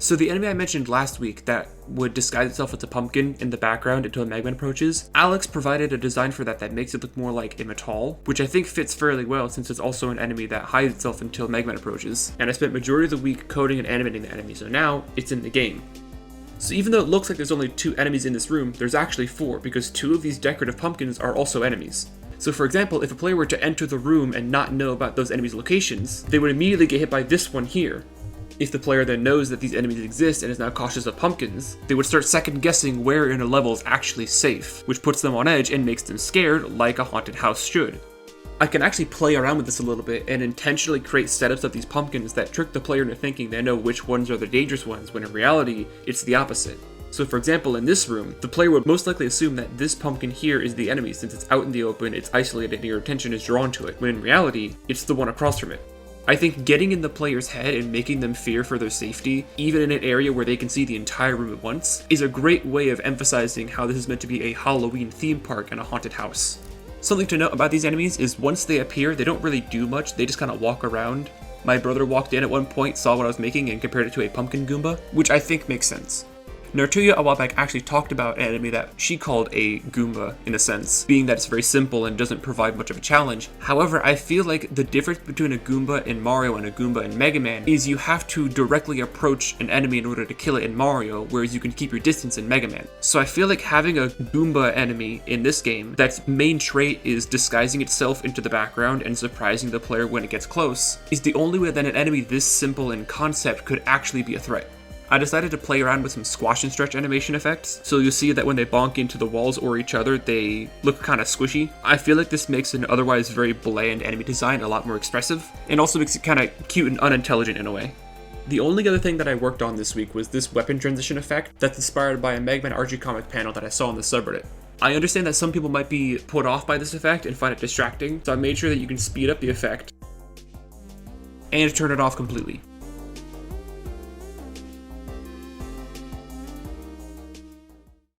So the enemy I mentioned last week that would disguise itself as a pumpkin in the background until a Magman approaches, Alex provided a design for that makes it look more like a Metal, which I think fits fairly well since it's also an enemy that hides itself until Magman approaches. And I spent majority of the week coding and animating the enemy, so now it's in the game. So even though it looks like there's only 2 enemies in this room, there's actually 4 because 2 of these decorative pumpkins are also enemies. So for example, if a player were to enter the room and not know about those enemies' locations, they would immediately get hit by this one here. If the player then knows that these enemies exist and is now cautious of pumpkins, they would start second guessing where in a level is actually safe, which puts them on edge and makes them scared like a haunted house should. I can actually play around with this a little bit and intentionally create setups of these pumpkins that trick the player into thinking they know which ones are the dangerous ones, when in reality, it's the opposite. So for example, in this room, the player would most likely assume that this pumpkin here is the enemy since it's out in the open, it's isolated, and your attention is drawn to it, when in reality, it's the one across from it. I think getting in the player's head and making them fear for their safety, even in an area where they can see the entire room at once, is a great way of emphasizing how this is meant to be a Halloween theme park and a haunted house. Something to note about these enemies is once they appear, they don't really do much, they just kind of walk around. My brother walked in at one point, saw what I was making, and compared it to a pumpkin Goomba, which I think makes sense. Nartuia a while back actually talked about an enemy that she called a Goomba, in a sense, being that it's very simple and doesn't provide much of a challenge. However, I feel like the difference between a Goomba in Mario and a Goomba in Mega Man is you have to directly approach an enemy in order to kill it in Mario, whereas you can keep your distance in Mega Man. So I feel like having a Goomba enemy in this game, that's main trait is disguising itself into the background and surprising the player when it gets close, is the only way that an enemy this simple in concept could actually be a threat. I decided to play around with some squash and stretch animation effects, so you'll see that when they bonk into the walls or each other, they look kind of squishy. I feel like this makes an otherwise very bland enemy design a lot more expressive, and also makes it kind of cute and unintelligent in a way. The only other thing that I worked on this week was this weapon transition effect that's inspired by a Mega Man RG comic panel that I saw on the subreddit. I understand that some people might be put off by this effect and find it distracting, so I made sure that you can speed up the effect and turn it off completely.